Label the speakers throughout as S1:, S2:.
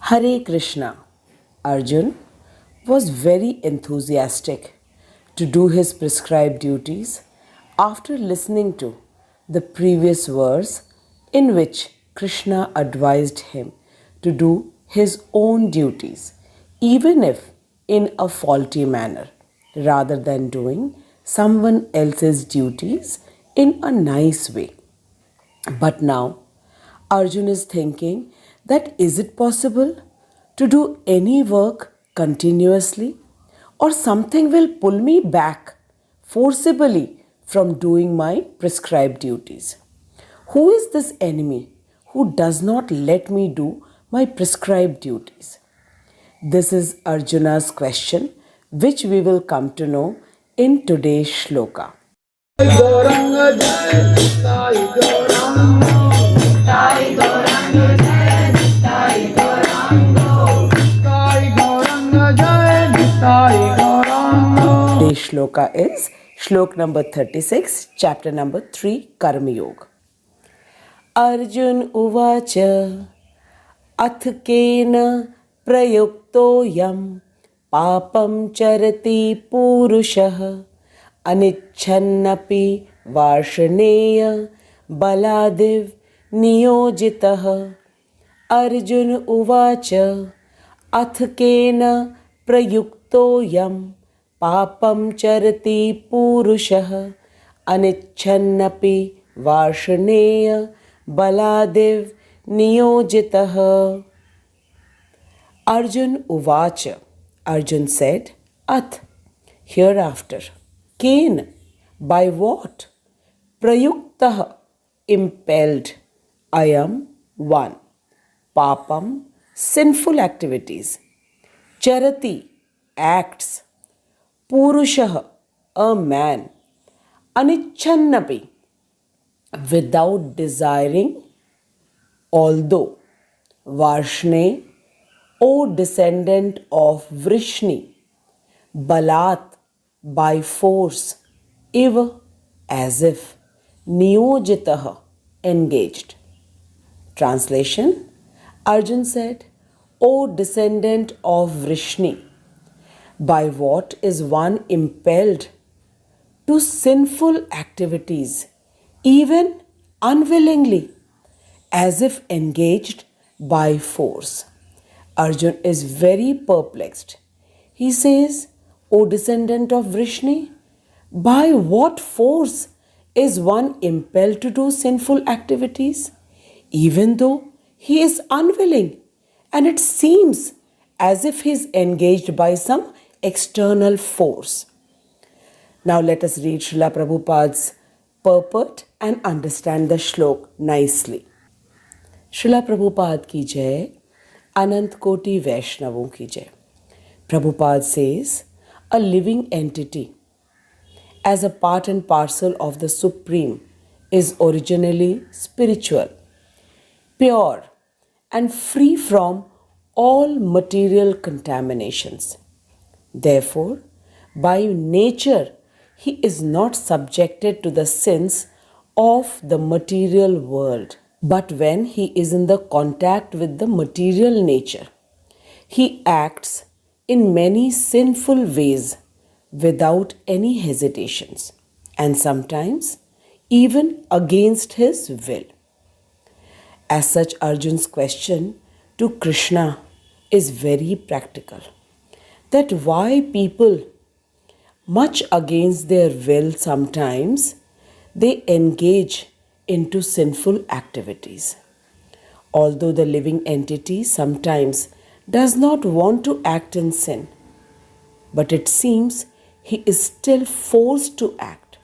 S1: Hare Krishna. Arjun was very enthusiastic to do his prescribed duties after listening to the previous verse in which Krishna advised him to do his own duties, even if in a faulty manner, rather than doing someone else's duties in a nice way. But now Arjun is thinking that is it possible to do any work continuously, or something will pull me back forcibly from doing my prescribed duties? Who is this enemy who does not let me do my prescribed duties? This is Arjuna's question, which we will come to know in today's shloka. Today's shloka is shlok number 36, chapter number 3, Karma Yoga. Arjun uvacha ath kena prayuktoyam papam charati purushah anichhannapi varshaneya baladiv niyojitah. Arjun uvacha ath kena prayuktoyam papam charati purushah anichhannapi varshaneya baladiv niyojitah. Arjun uvacha. Arjun said, Ath, hereafter. Ken, by what? Prayuktah, impelled. Ayam, one. Papam, sinful activities. Charati, acts. Purushah, a man. Anichhannapi, without desiring, although. Varshne, O descendant of Vrishni. Balat, by force. Iv, as if. Niyojitah, engaged. Translation. Arjun said, O descendant of Vrishni, by what is one impelled to sinful activities, even unwillingly, as if engaged by force? Arjun is very perplexed. He says, O descendant of Vrishni, by what force is one impelled to do sinful activities, even though he is unwilling, and it seems as if he is engaged by some external force? Now let us read Srila Prabhupada's purport and understand the shlok nicely. Srila Prabhupada ki jai, Anant Koti Vaishnavon ki jai. Prabhupada says, a living entity, as a part and parcel of the Supreme, is originally spiritual, pure, and free from all material contaminations. Therefore, by nature, he is not subjected to the sins of the material world. But when he is in the contact with the material nature, he acts in many sinful ways without any hesitations, and sometimes even against his will. As such, Arjun's question to Krishna is very practical, that why people, much against their will sometimes, they engage into sinful activities. Although the living entity sometimes does not want to act in sin, but it seems he is still forced to act.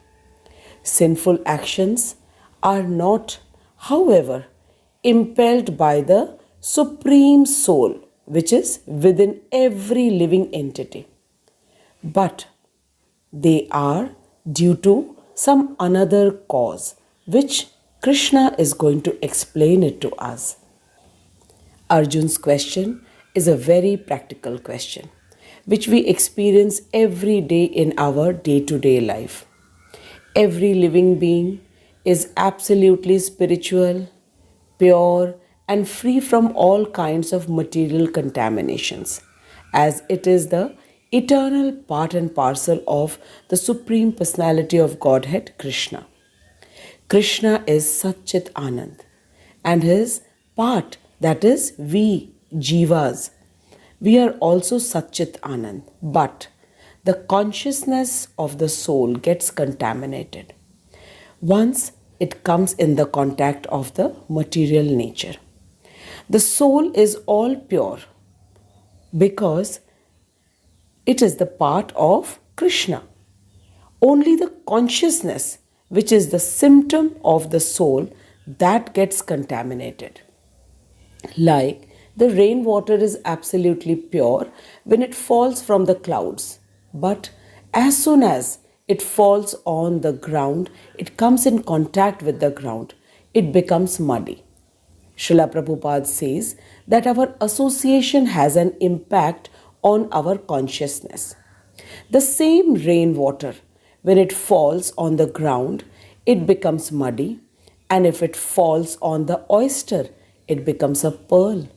S1: Sinful actions are not, however, impelled by the Supreme Soul, which is within every living entity, but they are due to some another cause, which Krishna is going to explain it to us. Arjun's question is a very practical question, which we experience every day in our day-to-day life. Every living being is absolutely spiritual, pure, and free from all kinds of material contaminations, as it is the eternal part and parcel of the Supreme Personality of Godhead, Krishna. Krishna is Satchit Anand, and his part, that is, we, Jivas, we are also Satchit Anand, but the consciousness of the soul gets contaminated once it comes in the contact of the material nature. The soul is all pure because it is the part of Krishna. Only the consciousness, which is the symptom of the soul, that gets contaminated. Like the rainwater is absolutely pure when it falls from the clouds, but as soon as it falls on the ground, it comes in contact with the ground, it becomes muddy. Srila Prabhupada says that our association has an impact on our consciousness. The same rainwater, when it falls on the ground, it becomes muddy, and if it falls on the oyster, it becomes a pearl,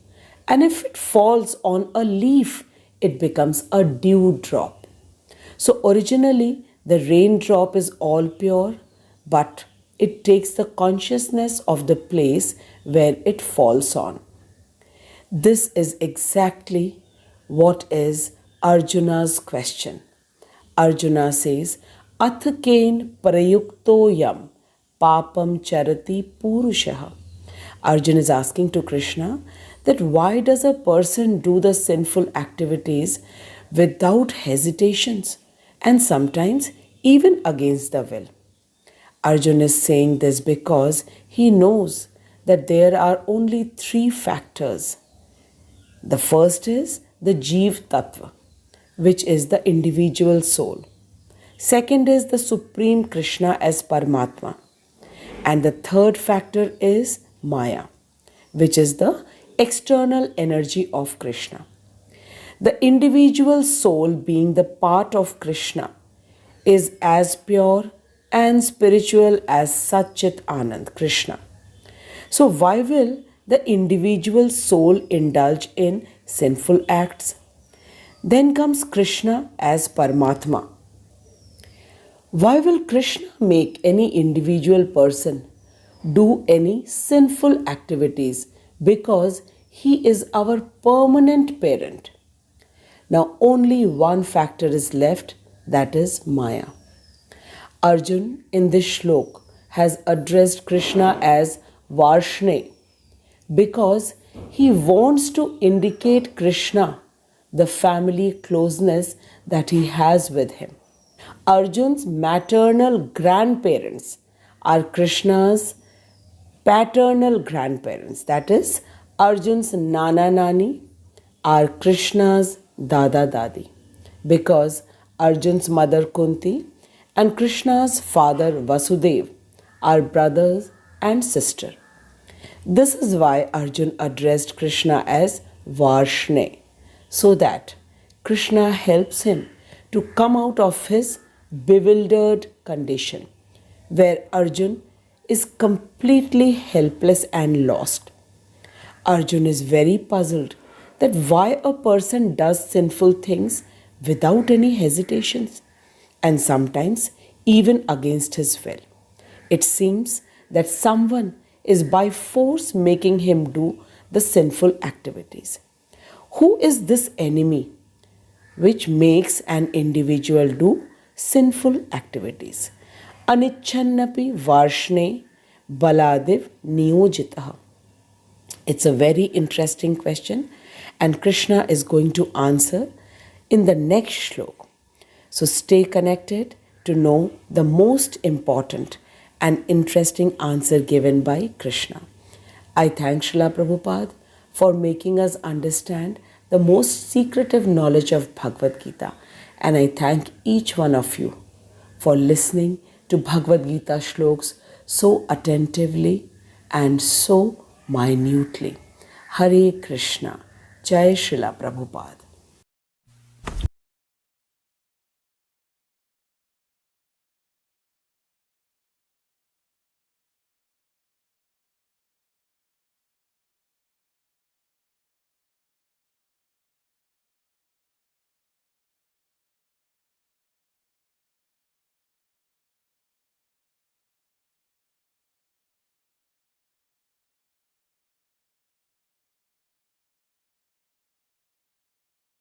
S1: and if it falls on a leaf, it becomes a dewdrop. So originally, the raindrop is all pure, but it takes the consciousness of the place where it falls on. This is exactly what is Arjuna's question. Arjuna says, Athken prayukto yam papam charati purushaha. Arjuna is asking to Krishna that why does a person do the sinful activities without hesitations and sometimes even against the will? Arjuna is saying this because he knows that there are only three factors. The first is the Jeev Tattva, which is the individual soul. Second is the Supreme Krishna as Paramatma. And the third factor is Maya, which is the external energy of Krishna. The individual soul, being the part of Krishna, is as pure and spiritual as Satchit Anand, Krishna. So why will the individual soul indulge in sinful acts? Then comes Krishna as Paramatma. Why will Krishna make any individual person do any sinful activities? Because he is our permanent parent. Now only one factor is left, that is Maya. Arjun in this shlok has addressed Krishna as Varshne because he wants to indicate Krishna the family closeness that he has with him. Arjun's maternal grandparents are Krishna's paternal grandparents. That is, Arjun's Nana Nani are Krishna's Dada Dadi because Arjun's mother Kunti and Krishna's father Vasudev are brothers and sister. This is why Arjun addressed Krishna as Varshne, so that Krishna helps him to come out of his bewildered condition, where Arjun is completely helpless and lost. Arjun is very puzzled that why a person does sinful things without any hesitations and sometimes even against his will. It seems that someone is by force making him do the sinful activities. Who is this enemy which makes an individual do sinful activities? Anichannapi Varshne Baladiv Niyojitaha. It's a very interesting question, and Krishna is going to answer in the next shlok. So stay connected to know the most important and interesting answer given by Krishna. I thank Srila Prabhupada for making us understand the most secretive knowledge of Bhagwat Gita, and I thank each one of you for listening to Bhagwat Gita shloks so attentively and so minutely. Hare Krishna. Jai Srila Prabhupada.